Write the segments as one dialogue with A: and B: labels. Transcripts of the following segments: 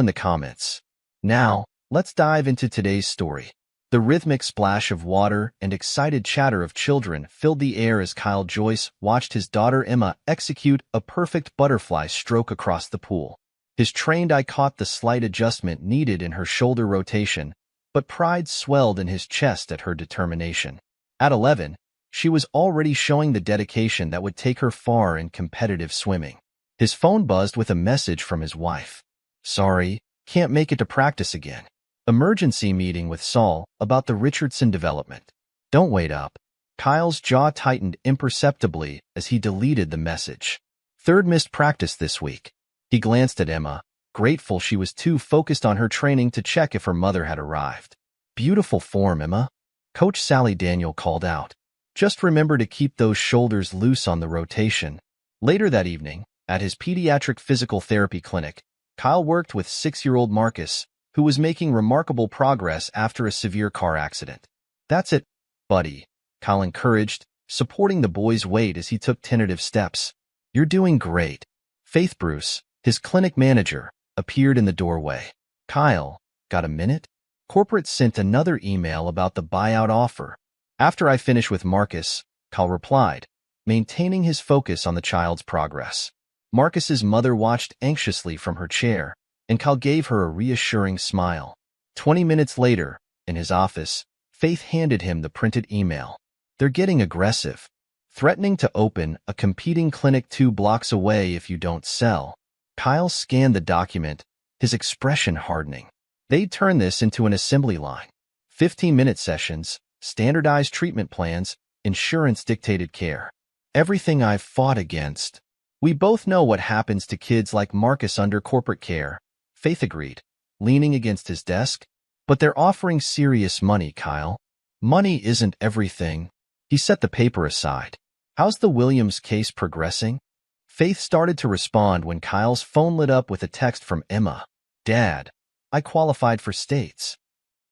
A: in the comments. Now, let's dive into today's story. The rhythmic splash of water and excited chatter of children filled the air as Kyle Joyce watched his daughter Emma execute a perfect butterfly stroke across the pool. His trained eye caught the slight adjustment needed in her shoulder rotation, but pride swelled in his chest at her determination. At 11, she was already showing the dedication that would take her far in competitive swimming. His phone buzzed with a message from his wife. "Sorry, can't make it to practice again. Emergency meeting with Saul about the Richardson development. Don't wait up." Kyle's jaw tightened imperceptibly as he deleted the message. Third missed practice this week. He glanced at Emma, grateful she was too focused on her training to check if her mother had arrived. "Beautiful form, Emma," Coach Sally Daniel called out. "Just remember to keep those shoulders loose on the rotation." Later that evening, at his pediatric physical therapy clinic, Kyle worked with 6-year-old Marcus, who was making remarkable progress after a severe car accident. "That's it, buddy," Kyle encouraged, supporting the boy's weight as he took tentative steps. "You're doing great." Faith Bruce, his clinic manager, appeared in the doorway. "Kyle, got a minute?" Corporate sent another email about the buyout offer. "After I finish with Marcus," Kyle replied, maintaining his focus on the child's progress. Marcus's mother watched anxiously from her chair, and Kyle gave her a reassuring smile. 20 minutes later, in his office, Faith handed him the printed email. "They're getting aggressive, threatening to open a competing clinic 2 blocks away if you don't sell." Kyle scanned the document, his expression hardening. They'd turn this into an assembly line. 15-minute sessions, standardized treatment plans, insurance-dictated care. Everything I've fought against. "We both know what happens to kids like Marcus under corporate care," Faith agreed, leaning against his desk. "But they're offering serious money, Kyle." "Money isn't everything." He set the paper aside. "How's the Williams case progressing?" Faith started to respond when Kyle's phone lit up with a text from Emma. "Dad, I qualified for states."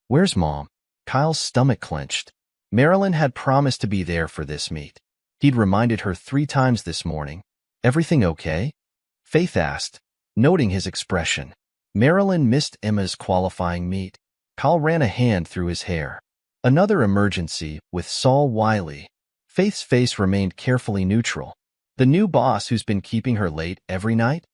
A: "Where's Mom?" Kyle's stomach clenched. Marilyn had promised to be there for this meet. He'd reminded her 3 times this morning. "Everything okay?" Faith asked, noting his expression. Marilyn missed Emma's qualifying meet. Kyle ran a hand through his hair. "Another emergency with Saul Wiley." Faith's face remained carefully neutral. "The new boss who's been keeping her late every night?"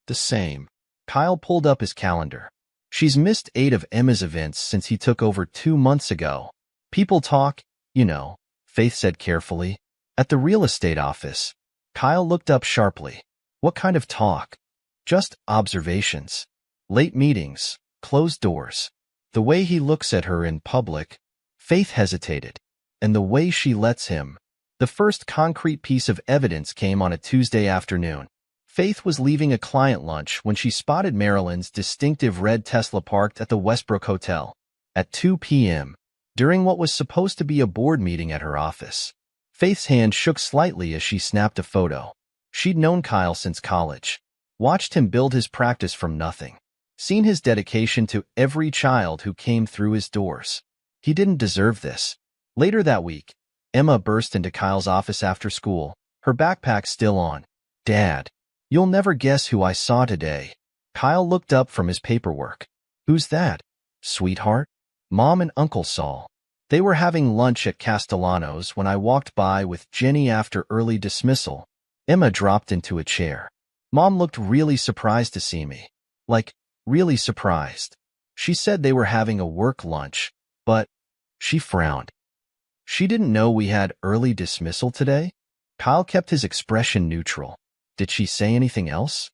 A: "The same." Kyle pulled up his calendar. "She's missed 8 of Emma's events since he took over 2 months ago." "People talk, you know," Faith said carefully. "At the real estate office." Kyle looked up sharply. "What kind of talk?" "Just observations. Late meetings, closed doors. The way he looks at her in public." Faith hesitated. "And the way she lets him." The first concrete piece of evidence came on a Tuesday afternoon. Faith was leaving a client lunch when she spotted Marilyn's distinctive red Tesla parked at the Westbrook Hotel at 2 p.m. during what was supposed to be a board meeting at her office. Faith's hand shook slightly as she snapped a photo. She'd known Kyle since college, watched him build his practice from nothing, seen his dedication to every child who came through his doors. He didn't deserve this. Later that week, Emma burst into Kyle's office after school, her backpack still on. "Dad, you'll never guess who I saw today." Kyle looked up from his paperwork. "Who's that?" "Sweetheart, Mom and Uncle Saul. They were having lunch at Castellano's when I walked by with Jenny after early dismissal." Emma dropped into a chair. "Mom looked really surprised to see me. Like, really surprised. She said they were having a work lunch, but..." She frowned. "She didn't know we had early dismissal today?" Kyle kept his expression neutral. "Did she say anything else?"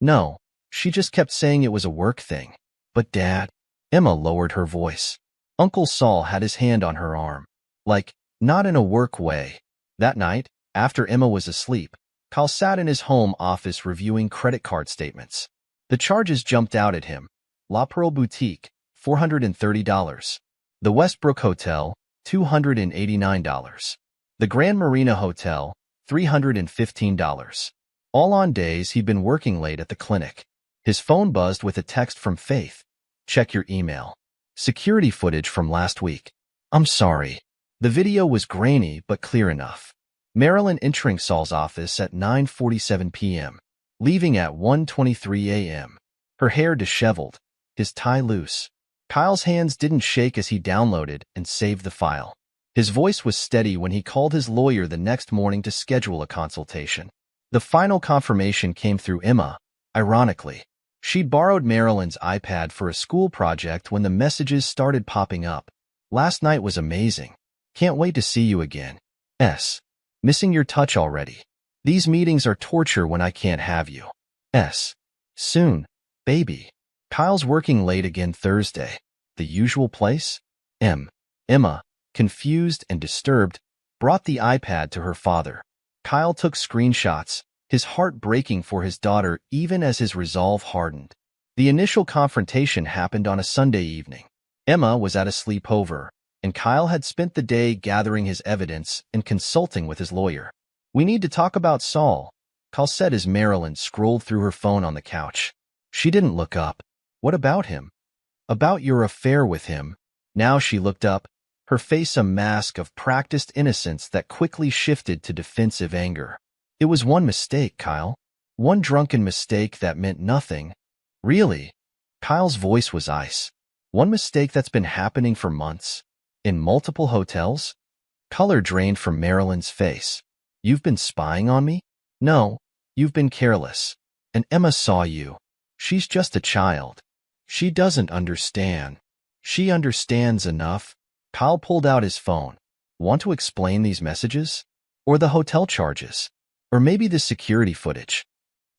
A: "No, she just kept saying it was a work thing." "But Dad..." Emma lowered her voice. Uncle Saul had his hand on her arm. Like, not in a work way. That night, after Emma was asleep, Kyle sat in his home office reviewing credit card statements. The charges jumped out at him. La Pearl Boutique, $430. The Westbrook Hotel, $289. The Grand Marina Hotel, $315. All on days he'd been working late at the clinic. His phone buzzed with a text from Faith. "Check your email. Security footage from last week." "I'm sorry." The video was grainy but clear enough. Marilyn entering Saul's office at 9:47 p.m., leaving at 1:23 a.m. her hair disheveled, his tie loose. Kyle's hands didn't shake as he downloaded and saved the file. His voice was steady when he called his lawyer the next morning to schedule a consultation. The final confirmation came through Emma, ironically. She'd borrowed Marilyn's iPad for a school project when the messages started popping up. Last night was amazing. Can't wait to see you again. S. Missing your touch already. These meetings are torture when I can't have you. S. Soon, baby. Kyle's working late again Thursday. The usual place? M. Emma, confused and disturbed, brought the iPad to her father. Kyle took screenshots, his heart breaking for his daughter even as his resolve hardened. The initial confrontation happened on a Sunday evening. Emma was at a sleepover, and Kyle had spent the day gathering his evidence and consulting with his lawyer. We need to talk about Saul, Kyle said as Marilyn scrolled through her phone on the couch. She didn't look up. What about him? About your affair with him. Now she looked up, her face a mask of practiced innocence that quickly shifted to defensive anger. It was one mistake, Kyle. One drunken mistake that meant nothing. Really? Kyle's voice was ice. One mistake that's been happening for months? In multiple hotels? Color drained from Marilyn's face. You've been spying on me? No, you've been careless. And Emma saw you. She's just a child. She doesn't understand. She understands enough. Kyle pulled out his phone. Want to explain these messages? Or the hotel charges? Or maybe the security footage?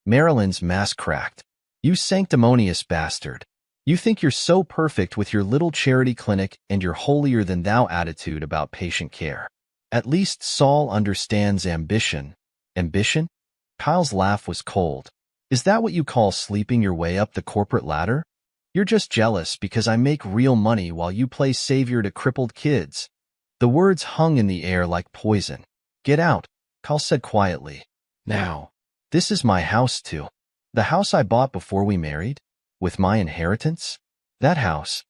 A: Marilyn's mask cracked. You sanctimonious bastard. You think you're so perfect with your little charity clinic and your holier-than-thou attitude about patient care. At least Saul understands ambition. Ambition? Kyle's laugh was cold. Is that what you call sleeping your way up the corporate ladder? You're just jealous because I make real money while you play savior to crippled kids. The words hung in the air like poison. Get out, Kyle said quietly. Now. This is my house too. The house I bought before we married? With my inheritance? That house.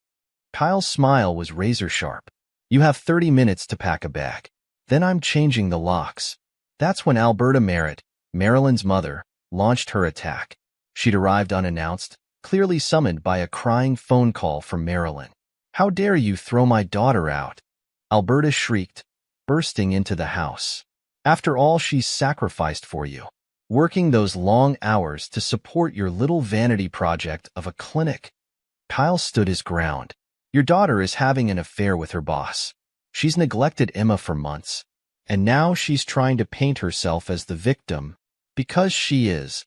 A: Kyle's smile was razor sharp. You have 30 minutes to pack a bag. Then I'm changing the locks. That's when Alberta Merritt, Marilyn's mother, launched her attack. She'd arrived unannounced, clearly summoned by a crying phone call from Marilyn. How dare you throw my daughter out? Alberta shrieked, bursting into the house. After all she's sacrificed for you. Working those long hours to support your little vanity project of a clinic. Kyle stood his ground. Your daughter is having an affair with her boss. She's neglected Emma for months. And now she's trying to paint herself as the victim. Because she is.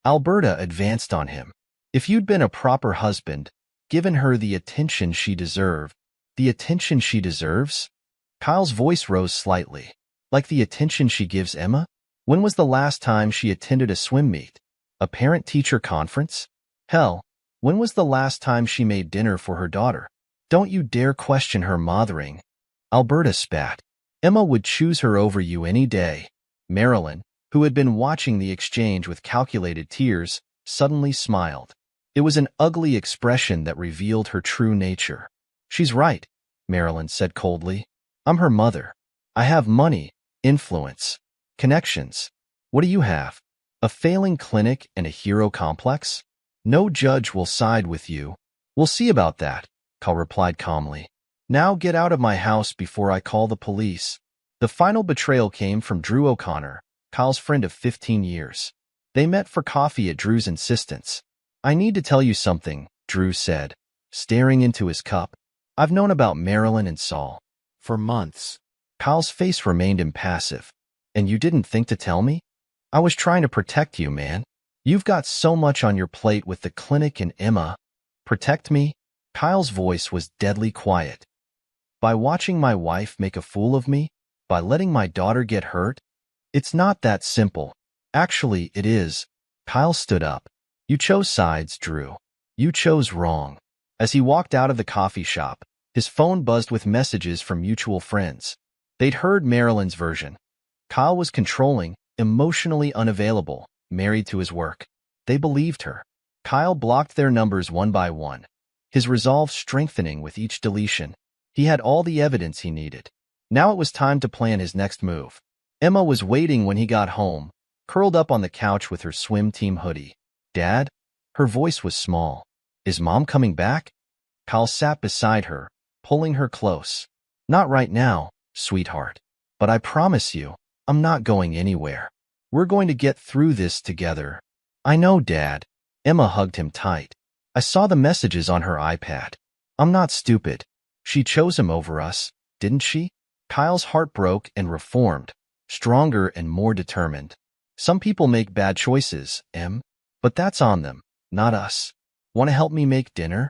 A: Alberta advanced on him. If you'd been a proper husband, given her the attention she deserved. The attention she deserves? Kyle's voice rose slightly. Like the attention she gives Emma? When was the last time she attended a swim meet? A parent-teacher conference? Hell, when was the last time she made dinner for her daughter? Don't you dare question her mothering. Alberta spat. Emma would choose her over you any day. Marilyn, who had been watching the exchange with calculated tears, suddenly smiled. It was an ugly expression that revealed her true nature. She's right, Marilyn said coldly. I'm her mother. I have money, influence. Connections. What do you have? A failing clinic and a hero complex? No judge will side with you. We'll see about that, Kyle replied calmly. Now get out of my house before I call the police. The final betrayal came from Drew O'Connor, Kyle's friend of 15 years. They met for coffee at Drew's insistence. I need to tell you something, Drew said, staring into his cup. I've known about Marilyn and Saul. For months. Kyle's face remained impassive. And you didn't think to tell me? I was trying to protect you, man. You've got so much on your plate with the clinic and Emma. Protect me? Kyle's voice was deadly quiet. By watching my wife make a fool of me? By letting my daughter get hurt? It's not that simple. Actually, it is. Kyle stood up. You chose sides, Drew. You chose wrong. As he walked out of the coffee shop, his phone buzzed with messages from mutual friends. They'd heard Marilyn's version. Kyle was controlling, emotionally unavailable, married to his work. They believed her. Kyle blocked their numbers one by one, his resolve strengthening with each deletion. He had all the evidence he needed. Now it was time to plan his next move. Emma was waiting when he got home, curled up on the couch with her swim team hoodie. Dad? Her voice was small. Is Mom coming back? Kyle sat beside her, pulling her close. Not right now, sweetheart. But I promise you, I'm not going anywhere. We're going to get through this together. I know, Dad. Emma hugged him tight. I saw the messages on her iPad. I'm not stupid. She chose him over us, didn't she? Kyle's heart broke and reformed, stronger and more determined. Some people make bad choices, Em. But that's on them, not us. Want to help me make dinner?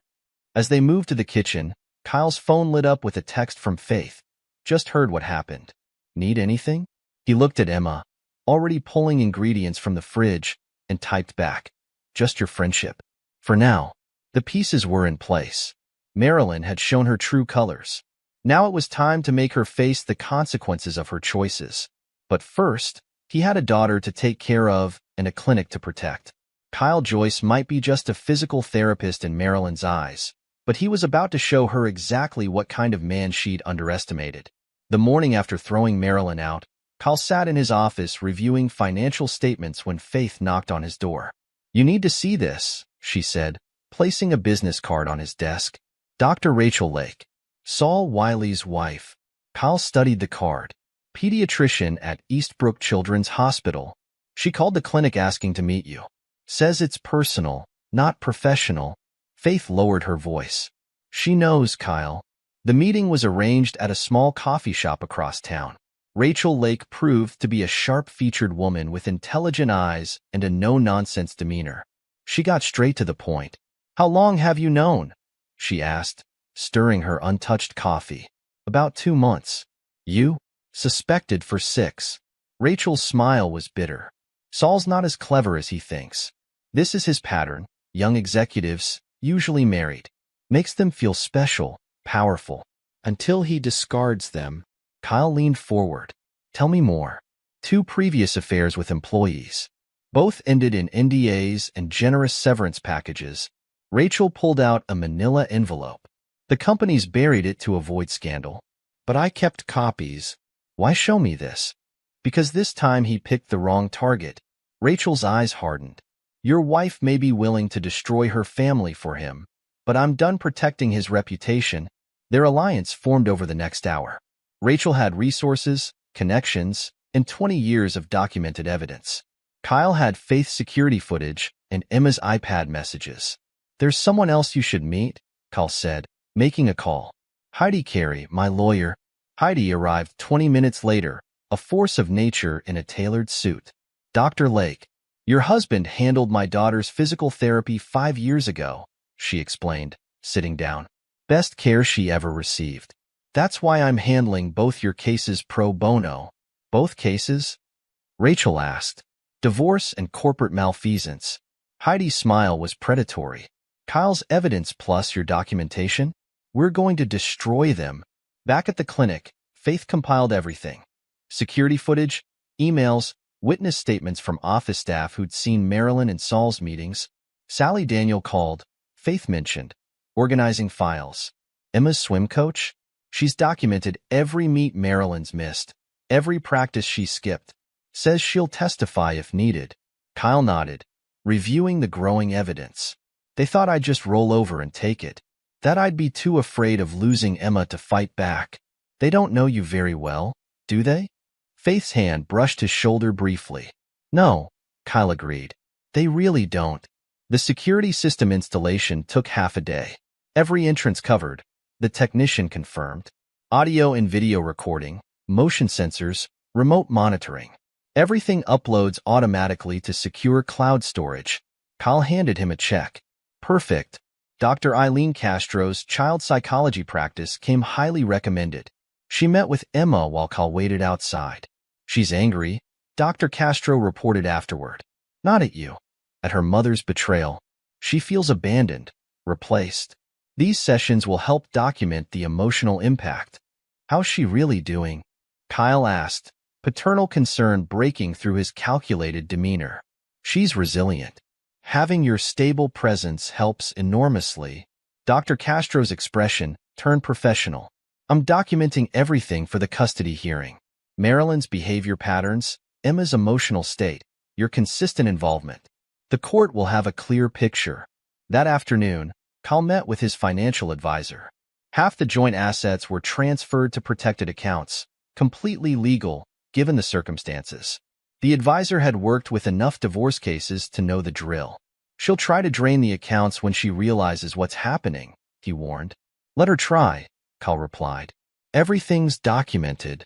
A: As they moved to the kitchen, Kyle's phone lit up with a text from Faith. Just heard what happened. Need anything? He looked at Emma, already pulling ingredients from the fridge, and typed back. Just your friendship. For now. The pieces were in place. Marilyn had shown her true colors. Now it was time to make her face the consequences of her choices. But first, he had a daughter to take care of and a clinic to protect. Kyle Joyce might be just a physical therapist in Marilyn's eyes, but he was about to show her exactly what kind of man she'd underestimated. The morning after throwing Marilyn out, Kyle sat in his office reviewing financial statements when Faith knocked on his door. You need to see this, she said, placing a business card on his desk. Dr. Rachel Lake, Saul Wiley's wife. Kyle studied the card. Pediatrician at Eastbrook Children's Hospital. She called the clinic asking to meet you. Says it's personal, not professional. Faith lowered her voice. She knows, Kyle. The meeting was arranged at a small coffee shop across town. Rachel Lake proved to be a sharp-featured woman with intelligent eyes and a no-nonsense demeanor. She got straight to the point. How long have you known? She asked, stirring her untouched coffee. About 2 months. You? Suspected for 6. Rachel's smile was bitter. Saul's not as clever as he thinks. This is his pattern. Young executives, usually married. Makes them feel special, powerful. Until he discards them. Kyle leaned forward. Tell me more. 2 previous affairs with employees. Both ended in NDAs and generous severance packages. Rachel pulled out a manila envelope. The companies buried it to avoid scandal. But I kept copies. Why show me this? Because this time he picked the wrong target. Rachel's eyes hardened. Your wife may be willing to destroy her family for him, but I'm done protecting his reputation. Their alliance formed over the next hour. Rachel had resources, connections, and 20 years of documented evidence. Kyle had Faith's security footage and Emma's iPad messages. There's someone else you should meet, Kyle said, making a call. Heidi Carey, my lawyer. Heidi arrived 20 minutes later, a force of nature in a tailored suit. Dr. Lake, your husband handled my daughter's physical therapy 5 years ago, she explained, sitting down. Best care she ever received. That's why I'm handling both your cases pro bono. Both cases? Rachel asked. Divorce and corporate malfeasance. Heidi's smile was predatory. Kyle's evidence plus your documentation? We're going to destroy them. Back at the clinic, Faith compiled everything. Security footage, emails, witness statements from office staff who'd seen Marilyn and Saul's meetings. Sally Daniel called. Faith mentioned. Organizing files. Emma's swim coach? She's documented every meet Marilyn's missed, every practice she skipped. Says she'll testify if needed. Kyle nodded, reviewing the growing evidence. They thought I'd just roll over and take it. That I'd be too afraid of losing Emma to fight back. They don't know you very well, do they? Faith's hand brushed his shoulder briefly. No, Kyle agreed. They really don't. The security system installation took half a day. Every entrance covered, the technician confirmed. Audio and video recording, motion sensors, remote monitoring. Everything uploads automatically to secure cloud storage. Kyle handed him a check. Perfect. Dr. Eileen Castro's child psychology practice came highly recommended. She met with Emma while Kyle waited outside. She's angry, Dr. Castro reported afterward. Not at you. At her mother's betrayal. She feels abandoned, replaced. These sessions will help document the emotional impact. How's she really doing? Kyle asked, paternal concern breaking through his calculated demeanor. She's resilient. Having your stable presence helps enormously. Dr. Castro's expression turned professional. I'm documenting everything for the custody hearing. Marilyn's behavior patterns, Emma's emotional state, your consistent involvement. The court will have a clear picture. That afternoon, Kyle met with his financial advisor. Half the joint assets were transferred to protected accounts, completely legal, given the circumstances. The advisor had worked with enough divorce cases to know the drill. She'll try to drain the accounts when she realizes what's happening, he warned. Let her try, Kyle replied. Everything's documented.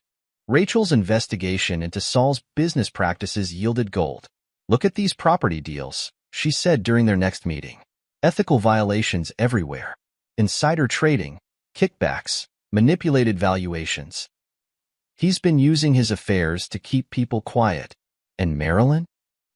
A: Rachel's investigation into Saul's business practices yielded gold. Look at these property deals, she said during their next meeting. Ethical violations everywhere. Insider trading, kickbacks, manipulated valuations. He's been using his affairs to keep people quiet. And Marilyn?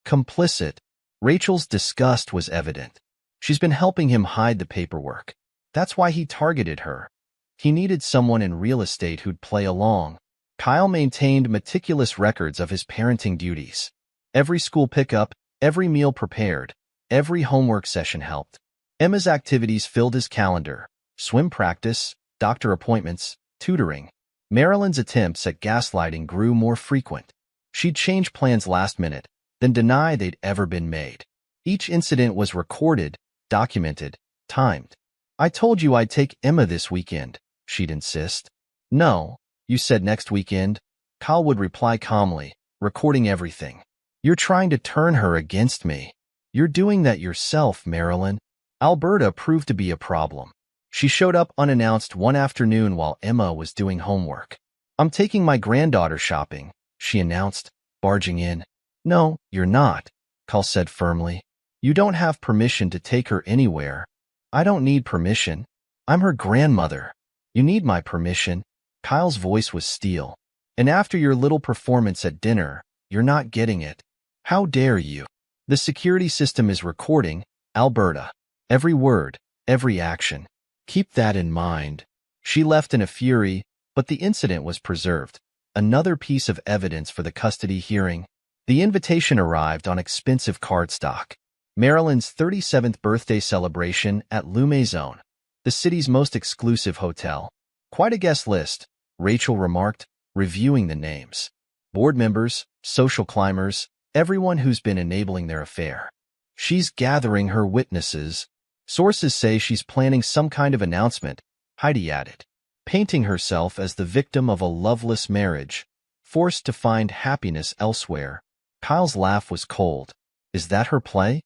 A: Complicit. Rachel's disgust was evident. She's been helping him hide the paperwork. That's why he targeted her. He needed someone in real estate who'd play along. Kyle maintained meticulous records of his parenting duties. Every school pickup, every meal prepared, every homework session helped. Emma's activities filled his calendar. Swim practice, doctor appointments, tutoring. Marilyn's attempts at gaslighting grew more frequent. She'd change plans last minute, then deny they'd ever been made. Each incident was recorded, documented, timed. I told you I'd take Emma this weekend, she'd insist. No, you said next weekend, Kyle would reply calmly, recording everything. You're trying to turn her against me. You're doing that yourself, Marilyn. Alberta proved to be a problem. She showed up unannounced one afternoon while Emma was doing homework. I'm taking my granddaughter shopping, she announced, barging in. No, you're not, Kyle said firmly. You don't have permission to take her anywhere. I don't need permission. I'm her grandmother. You need my permission. Kyle's voice was steel. And after your little performance at dinner, you're not getting it. How dare you? The security system is recording, Alberta. Every word, every action. Keep that in mind. She left in a fury, but the incident was preserved. Another piece of evidence for the custody hearing. The invitation arrived on expensive cardstock. Marilyn's 37th birthday celebration at Le Maison, the city's most exclusive hotel. Quite a guest list, Rachel remarked, reviewing the names. Board members, social climbers, everyone who's been enabling their affair. She's gathering her witnesses. Sources say she's planning some kind of announcement, Heidi added, painting herself as the victim of a loveless marriage, forced to find happiness elsewhere. Kyle's laugh was cold. Is that her play?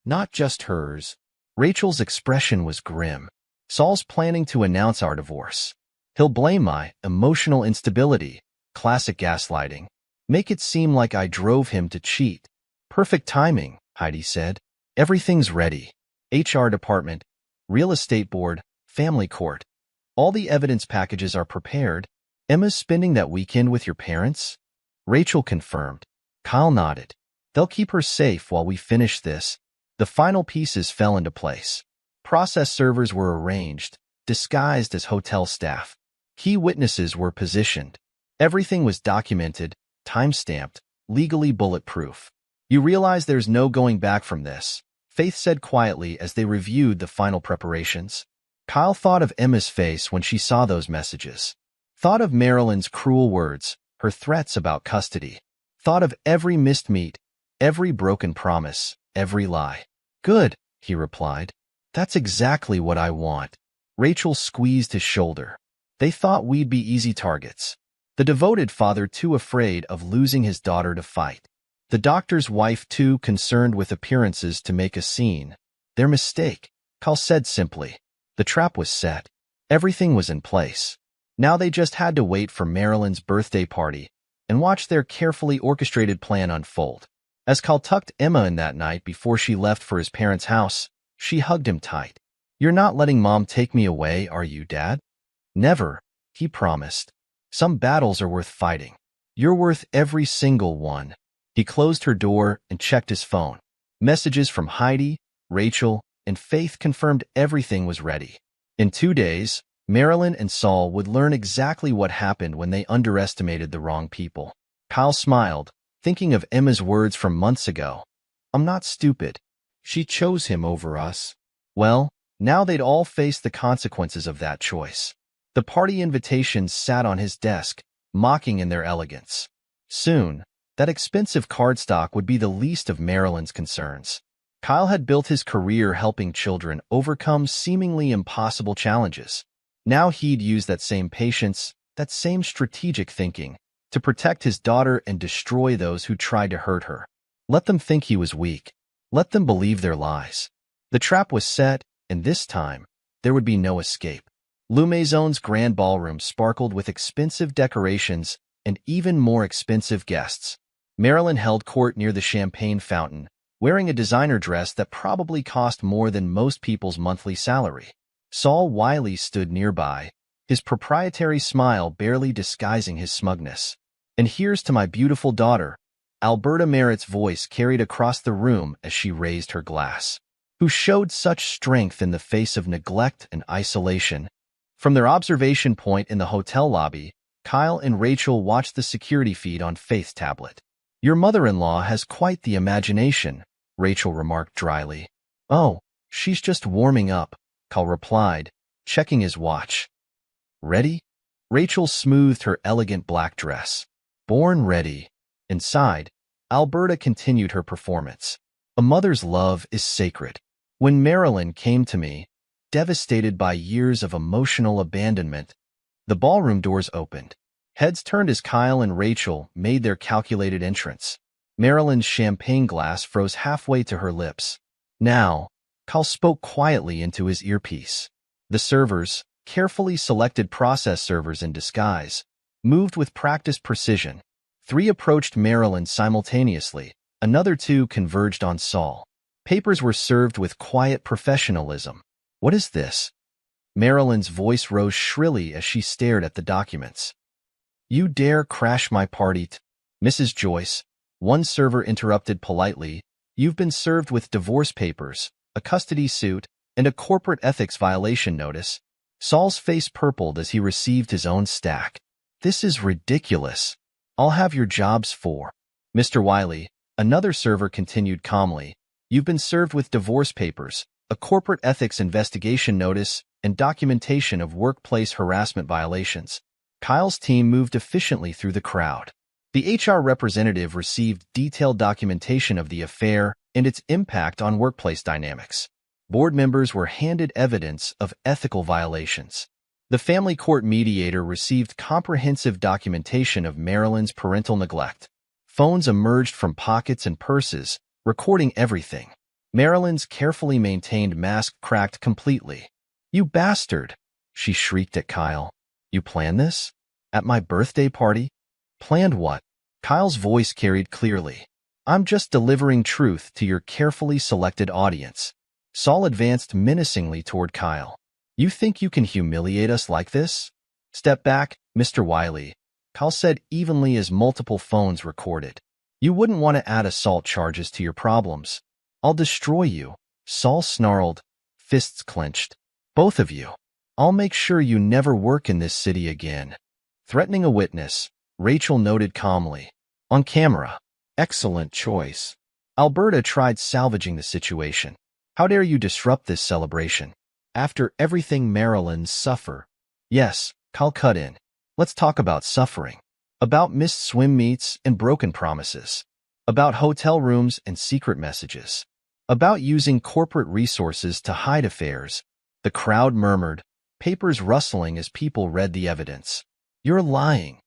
A: Not just hers. Rachel's expression was grim. Saul's planning to announce our divorce. He'll blame my emotional instability, classic gaslighting. Make it seem like I drove him to cheat. Perfect timing, Heidi said. Everything's ready. HR department, real estate board, family court. All the evidence packages are prepared. Emma's spending that weekend with your parents? Rachel confirmed. Kyle nodded. They'll keep her safe while we finish this. The final pieces fell into place. Process servers were arranged, disguised as hotel staff. Key witnesses were positioned. Everything was documented, time-stamped, legally bulletproof. You realize there's no going back from this, Faith said quietly as they reviewed the final preparations. Kyle thought of Emma's face when she saw those messages. Thought of Marilyn's cruel words, her threats about custody. Thought of every missed meet, every broken promise, every lie. Good, he replied. That's exactly what I want. Rachel squeezed his shoulder. They thought we'd be easy targets. The devoted father too afraid of losing his daughter to fight. The doctor's wife too concerned with appearances to make a scene. Their mistake, Kyle said simply. The trap was set. Everything was in place. Now they just had to wait for Marilyn's birthday party and watch their carefully orchestrated plan unfold. As Kyle tucked Emma in that night before she left for his parents' house, she hugged him tight. You're not letting Mom take me away, are you, Dad? Never, he promised. Some battles are worth fighting. You're worth every single one. He closed her door and checked his phone. Messages from Heidi, Rachel, and Faith confirmed everything was ready. In 2 days, Marilyn and Saul would learn exactly what happened when they underestimated the wrong people. Kyle smiled, thinking of Emma's words from months ago. I'm not stupid. She chose him over us. Well, now they'd all face the consequences of that choice. The party invitations sat on his desk, mocking in their elegance. Soon, that expensive cardstock would be the least of Marilyn's concerns. Kyle had built his career helping children overcome seemingly impossible challenges. Now he'd use that same patience, that same strategic thinking, to protect his daughter and destroy those who tried to hurt her. Let them think he was weak. Let them believe their lies. The trap was set, and this time, there would be no escape. Lou Maison's grand ballroom sparkled with expensive decorations and even more expensive guests. Marilyn held court near the champagne fountain, wearing a designer dress that probably cost more than most people's monthly salary. Saul Wiley stood nearby, his proprietary smile barely disguising his smugness. "And here's to my beautiful daughter," Alberta Merritt's voice carried across the room as she raised her glass. "Who showed such strength in the face of neglect and isolation." From their observation point in the hotel lobby, Kyle and Rachel watched the security feed on Faith's tablet. "Your mother-in-law has quite the imagination," Rachel remarked dryly. "Oh, she's just warming up," Kyle replied, checking his watch. "Ready?" Rachel smoothed her elegant black dress. "Born ready." Inside, Alberta continued her performance. "A mother's love is sacred. When Marilyn came to me, devastated by years of emotional abandonment," the ballroom doors opened. Heads turned as Kyle and Rachel made their calculated entrance. Marilyn's champagne glass froze halfway to her lips. "Now," Kyle spoke quietly into his earpiece. The servers, carefully selected process servers in disguise, moved with practiced precision. 3 approached Marilyn simultaneously, another 2 converged on Saul. Papers were served with quiet professionalism. "What is this?" Marilyn's voice rose shrilly as she stared at the documents. "You dare crash my party, Mrs. Joyce," one server interrupted politely. "You've been served with divorce papers, a custody suit, and a corporate ethics violation notice." Saul's face purpled as he received his own stack. "This is ridiculous. I'll have your jobs for." "Mr. Wiley," another server continued calmly, "you've been served with divorce papers, a corporate ethics investigation notice, and documentation of workplace harassment violations." Kyle's team moved efficiently through the crowd. The HR representative received detailed documentation of the affair and its impact on workplace dynamics. Board members were handed evidence of ethical violations. The family court mediator received comprehensive documentation of Marilyn's parental neglect. Phones emerged from pockets and purses, recording everything. Marilyn's carefully maintained mask cracked completely. "You bastard!" she shrieked at Kyle. "You planned this? At my birthday party?" "Planned what?" Kyle's voice carried clearly. "I'm just delivering truth to your carefully selected audience." Saul advanced menacingly toward Kyle. "You think you can humiliate us like this?" "Step back, Mr. Wiley," Kyle said evenly as multiple phones recorded. "You wouldn't want to add assault charges to your problems." "I'll destroy you," Saul snarled, fists clenched. "Both of you. I'll make sure you never work in this city again." Threatening a witness, Rachel noted calmly. "On camera." "Excellent choice." Alberta tried salvaging the situation. "How dare you disrupt this celebration? After everything Marilyn's suffer." "Yes," Kyle cut in. "Let's talk about suffering. About missed swim meets and broken promises. About hotel rooms and secret messages. About using corporate resources to hide affairs." The crowd murmured, papers rustling as people read the evidence. "You're lying."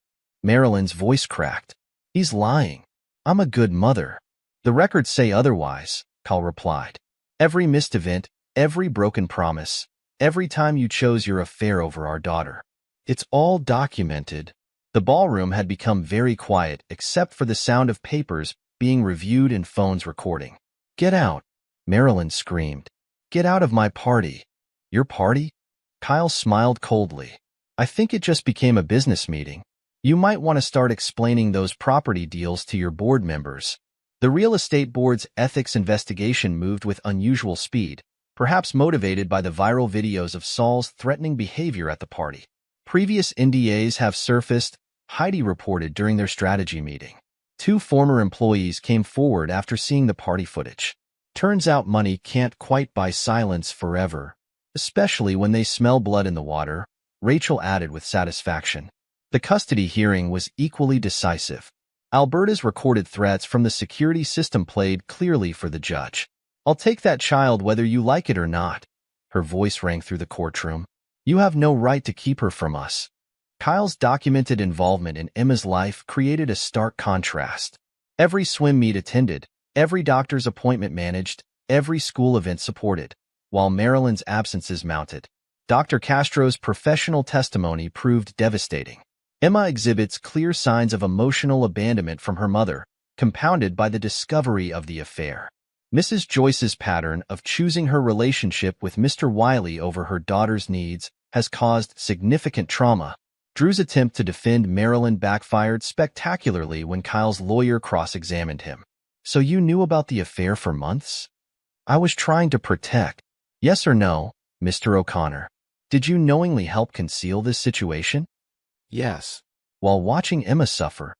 A: Marilyn's voice cracked. "He's lying. I'm a good mother." "The records say otherwise," Kyle replied. "Every missed event, every broken promise, every time you chose your affair over our daughter. It's all documented." The ballroom had become very quiet except for the sound of papers being reviewed and phones recording. "Get out," Marilyn screamed. "Get out of my party." "Your party?" Kyle smiled coldly. "I think it just became a business meeting. You might want to start explaining those property deals to your board members." The real estate board's ethics investigation moved with unusual speed, perhaps motivated by the viral videos of Saul's threatening behavior at the party. Previous NDAs have surfaced, Heidi reported during their strategy meeting. 2 former employees came forward after seeing the party footage. "Turns out money can't quite buy silence forever, especially when they smell blood in the water," Rachel added with satisfaction. The custody hearing was equally decisive. Alberta's recorded threats from the security system played clearly for the judge. I'll take that child whether you like it or not. Her voice rang through the courtroom. You have no right to keep her from us. Kyle's documented involvement in Emma's life created a stark contrast. Every swim meet attended, every doctor's appointment managed, every school event supported, while Marilyn's absences mounted. Dr. Castro's professional testimony proved devastating. Emma exhibits clear signs of emotional abandonment from her mother, compounded by the discovery of the affair. Mrs. Joyce's pattern of choosing her relationship with Mr. Wiley over her daughter's needs has caused significant trauma. Drew's attempt to defend Marilyn backfired spectacularly when Kyle's lawyer cross-examined him. So you knew about the affair for months? I was trying to protect. Yes or no, Mr. O'Connor? Did you knowingly help conceal this situation?
B: Yes.
A: While watching Emma suffer,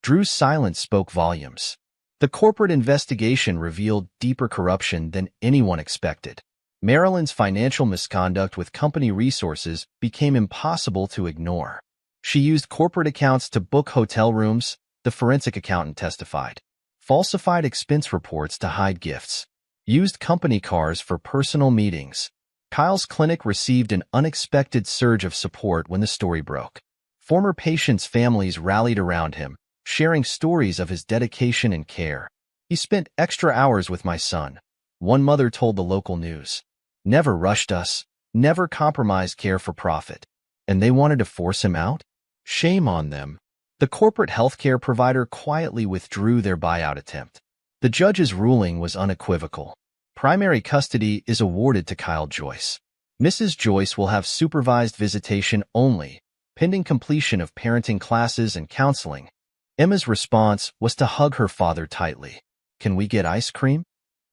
A: Drew's silence spoke volumes. The corporate investigation revealed deeper corruption than anyone expected. Marilyn's financial misconduct with company resources became impossible to ignore. She used corporate accounts to book hotel rooms, the forensic accountant testified, falsified expense reports to hide gifts, used company cars for personal meetings. Kyle's clinic received an unexpected surge of support when the story broke. Former patients' families rallied around him, sharing stories of his dedication and care. He spent extra hours with my son, one mother told the local news. Never rushed us, never compromised care for profit. And they wanted to force him out? Shame on them. The corporate healthcare provider quietly withdrew their buyout attempt. The judge's ruling was unequivocal. Primary custody is awarded to Kyle Joyce. Mrs. Joyce will have supervised visitation only, pending completion of parenting classes and counseling. Emma's response was to hug her father tightly. Can we get ice cream?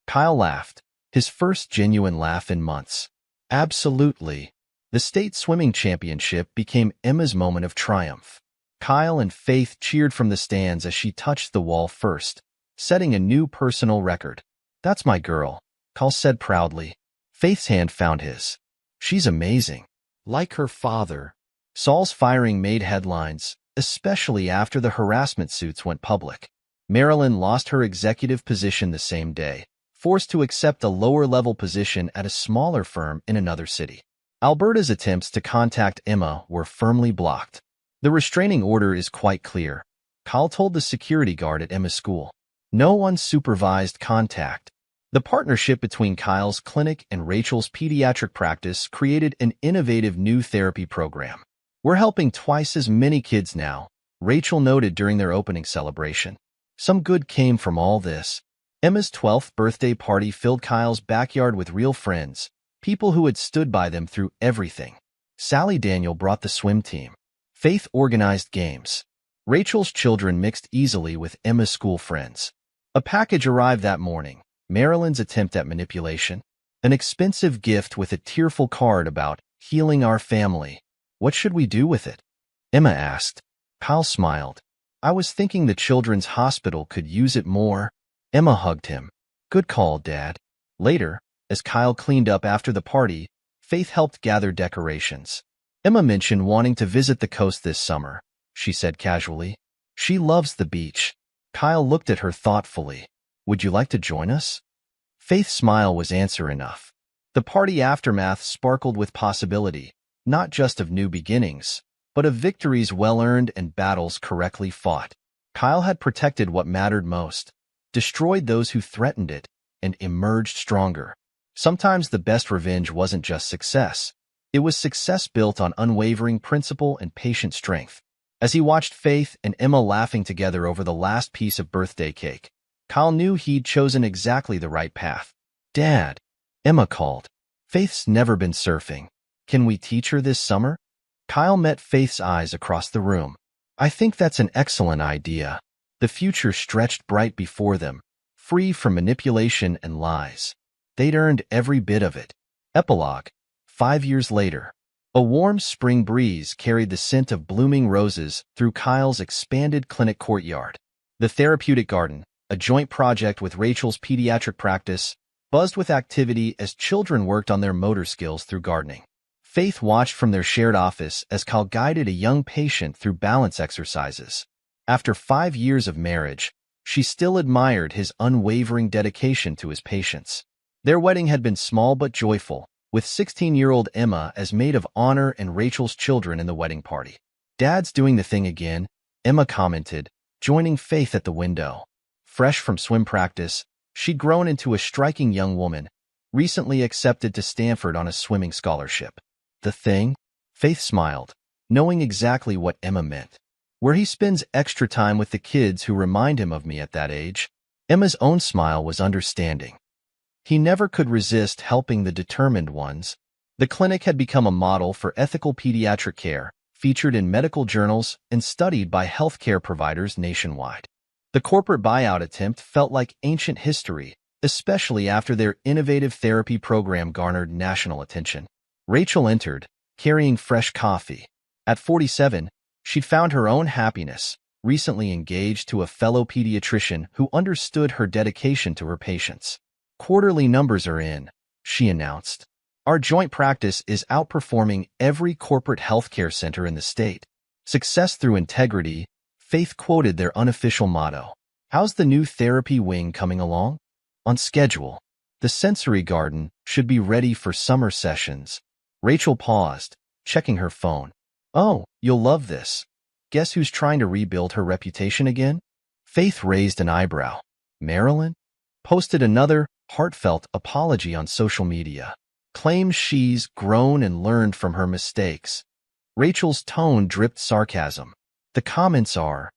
A: Kyle laughed, his first genuine laugh in months. Absolutely. The state swimming championship became Emma's moment of triumph. Kyle and Faith cheered from the stands as she touched the wall first, setting a new personal record. That's my girl, Kyle said proudly. Faith's hand found his. She's amazing. Like her father. Saul's firing made headlines, especially after the harassment suits went public. Marilyn lost her executive position the same day, forced to accept a lower-level position at a smaller firm in another city. Alberta's attempts to contact Emma were firmly blocked. The restraining order is quite clear. Kyle told the security guard at Emma's school. No unsupervised contact. The partnership between Kyle's clinic and Rachel's pediatric practice created an innovative new therapy program. We're helping twice as many kids now, Rachel noted during their opening celebration. Some good came from all this. Emma's 12th birthday party filled Kyle's backyard with real friends, people who had stood by them through everything. Sally Daniel brought the swim team. Faith organized games. Rachel's children mixed easily with Emma's school friends. A package arrived that morning, Marilyn's attempt at manipulation. An expensive gift with a tearful card about healing our family. What should we do with it? Emma asked. Kyle smiled. I was thinking the children's hospital could use it more. Emma hugged him. Good call, Dad. Later, as Kyle cleaned up after the party, Faith helped gather decorations. Emma mentioned wanting to visit the coast this summer, she said casually. She loves the beach. Kyle looked at her thoughtfully. Would you like to join us? Faith's smile was answer enough. The party aftermath sparkled with possibility, not just of new beginnings, but of victories well-earned and battles correctly fought. Kyle had protected what mattered most, destroyed those who threatened it, and emerged stronger. Sometimes the best revenge wasn't just success. It was success built on unwavering principle and patient strength. As he watched Faith and Emma laughing together over the last piece of birthday cake, Kyle knew he'd chosen exactly the right path. Dad, Emma called. Faith's never been surfing. Can we teach her this summer? Kyle met Faith's eyes across the room. I think that's an excellent idea. The future stretched bright before them, free from manipulation and lies. They'd earned every bit of it. Epilogue. 5 years later. A warm spring breeze carried the scent of blooming roses through Kyle's expanded clinic courtyard. The therapeutic garden, a joint project with Rachel's pediatric practice, buzzed with activity as children worked on their motor skills through gardening. Faith watched from their shared office as Kyle guided a young patient through balance exercises. After 5 years of marriage, she still admired his unwavering dedication to his patients. Their wedding had been small but joyful, with 16-year-old Emma as maid of honor and Rachel's children in the wedding party. "Dad's doing the thing again," Emma commented, joining Faith at the window. Fresh from swim practice, she'd grown into a striking young woman, recently accepted to Stanford on a swimming scholarship. "The thing?" Faith smiled, knowing exactly what Emma meant. "Where he spends extra time with the kids who remind him of me at that age." Emma's own smile was understanding. He never could resist helping the determined ones. The clinic had become a model for ethical pediatric care, featured in medical journals and studied by healthcare providers nationwide. The corporate buyout attempt felt like ancient history, especially after their innovative therapy program garnered national attention. Rachel entered, carrying fresh coffee. At 47, she'd found her own happiness, recently engaged to a fellow pediatrician who understood her dedication to her patients. "Quarterly numbers are in," she announced. "Our joint practice is outperforming every corporate healthcare center in the state. Success through integrity," Faith quoted their unofficial motto. "How's the new therapy wing coming along?" "On schedule. The sensory garden should be ready for summer sessions." Rachel paused, checking her phone. "Oh, you'll love this. Guess who's trying to rebuild her reputation again?" Faith raised an eyebrow. "Marilyn?" Posted another heartfelt apology on social media. Claims she's grown and learned from her mistakes. Rachel's tone dripped sarcasm. "The comments are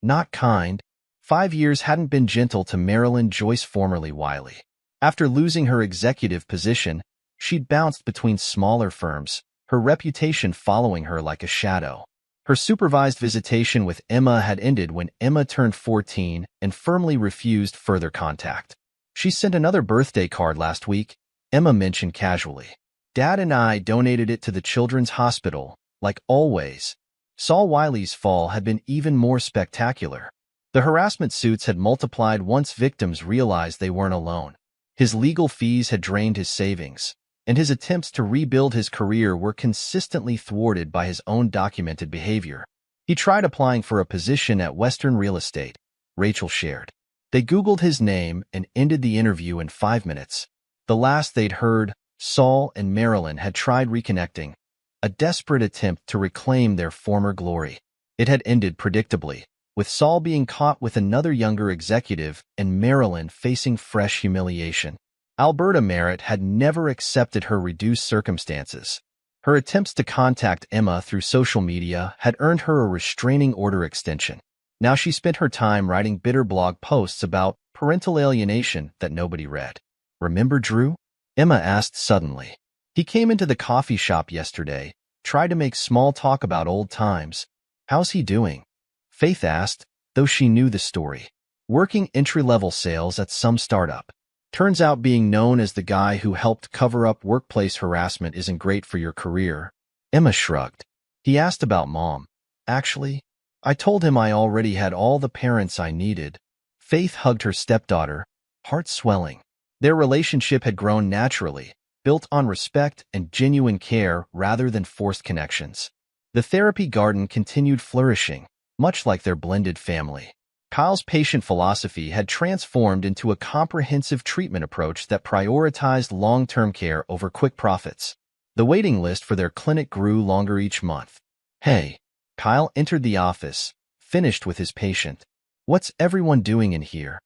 A: not kind." 5 years hadn't been gentle to Marilyn Joyce, formerly Wiley. After losing her executive position, she'd bounced between smaller firms, her reputation following her like a shadow. Her supervised visitation with Emma had ended when Emma turned 14 and firmly refused further contact. "She sent another birthday card last week," Emma mentioned casually. "Dad and I donated it to the Children's Hospital, like always." Saul Wiley's fall had been even more spectacular. The harassment suits had multiplied once victims realized they weren't alone. His legal fees had drained his savings, and his attempts to rebuild his career were consistently thwarted by his own documented behavior. He tried applying for a position at Western Real Estate, Rachel shared. They Googled his name and ended the interview in 5 minutes. The last they'd heard, Saul and Marilyn had tried reconnecting, a desperate attempt to reclaim their former glory. It had ended predictably, with Saul being caught with another younger executive and Marilyn facing fresh humiliation. Alberta Merritt had never accepted her reduced circumstances. Her attempts to contact Emma through social media had earned her a restraining order extension. Now she spent her time writing bitter blog posts about parental alienation that nobody read. "Remember Drew?" Emma asked suddenly. "He came into the coffee shop yesterday, tried to make small talk about old times. How's he doing?" Faith asked, though she knew the story. "Working entry-level sales at some startup. Turns out being known as the guy who helped cover up workplace harassment isn't great for your career." Emma shrugged. "He asked about Mom. Actually, I told him I already had all the parents I needed." Faith hugged her stepdaughter, heart swelling. Their relationship had grown naturally, built on respect and genuine care rather than forced connections. The therapy garden continued flourishing, much like their blended family. Kyle's patient philosophy had transformed into a comprehensive treatment approach that prioritized long-term care over quick profits. The waiting list for their clinic grew longer each month. "Hey." Kyle entered the office, finished with his patient. "What's everyone doing in here?"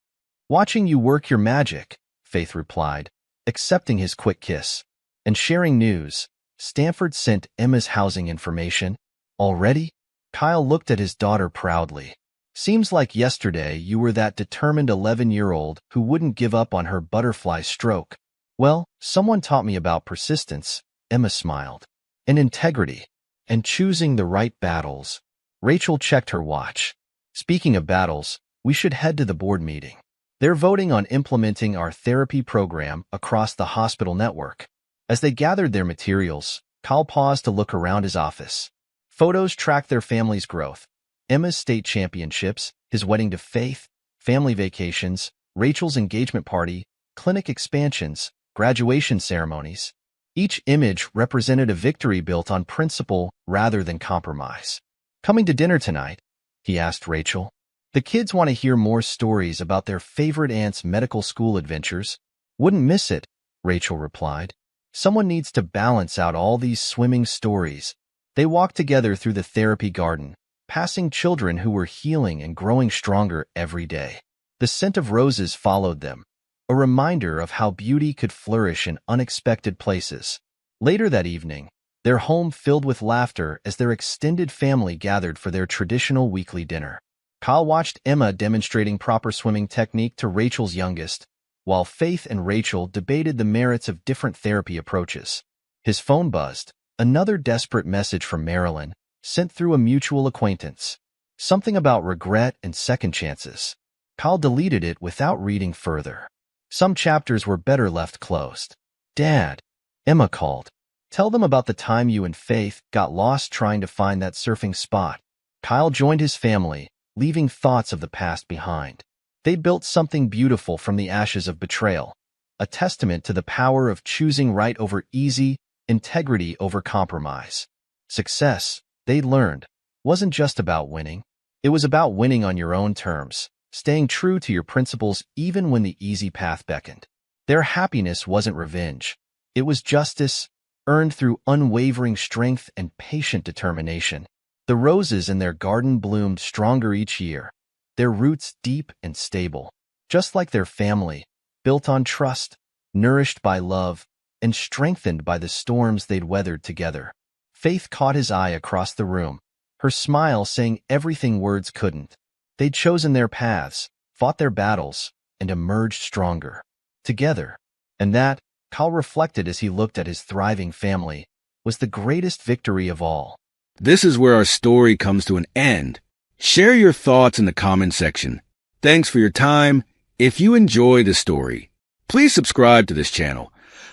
A: "Watching you work your magic," Faith replied, accepting his quick kiss. "And sharing news. Stanford sent Emma's housing information." "Already?" Kyle looked at his daughter proudly. "Seems like yesterday you were that determined 11-year-old who wouldn't give up on her butterfly stroke." "Well, someone taught me about persistence," Emma smiled. "And integrity. And choosing the right battles." Rachel checked her watch. "Speaking of battles, we should head to the board meeting. They're voting on implementing our therapy program across the hospital network." As they gathered their materials, Kyle paused to look around his office. Photos tracked their family's growth. Emma's state championships, his wedding to Faith, family vacations, Rachel's engagement party, clinic expansions, graduation ceremonies. Each image represented a victory built on principle rather than compromise. "Coming to dinner tonight?" he asked Rachel. "The kids want to hear more stories about their favorite aunt's medical school adventures." "Wouldn't miss it," Rachel replied. Someone needs to balance out all these swimming stories. They walked together through the therapy garden, passing children who were healing and growing stronger every day. The scent of roses followed them, a reminder of how beauty could flourish in unexpected places. Later that evening, their home filled with laughter as their extended family gathered for their traditional weekly dinner. Kyle watched Emma demonstrating proper swimming technique to Rachel's youngest, while Faith and Rachel debated the merits of different therapy approaches. His phone buzzed, another desperate message from Marilyn, sent through a mutual acquaintance. Something about regret and second chances. Kyle deleted it without reading further. Some chapters were better left closed. "Dad," Emma called. "Tell them about the time you and Faith got lost trying to find that surfing spot." Kyle joined his family, leaving thoughts of the past behind. They built something beautiful from the ashes of betrayal, a testament to the power of choosing right over easy, integrity over compromise. Success, they learned, wasn't just about winning. It was about winning on your own terms, staying true to your principles even when the easy path beckoned. Their happiness wasn't revenge. It was justice, earned through unwavering strength and patient determination. The roses in their garden bloomed stronger each year, their roots deep and stable, just like their family, built on trust, nourished by love, and strengthened by the storms they'd weathered together. Faith caught his eye across the room, her smile saying everything words couldn't. They'd chosen their paths, fought their battles, and emerged stronger. Together. And that, Kyle reflected as he looked at his thriving family, was the greatest victory of all.
B: This is where our story comes to an end. Share your thoughts in the comment section. Thanks for your time. If you enjoy the story, please subscribe to this channel.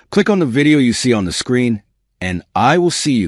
B: Click on the video you see on the screen, and I will see you there.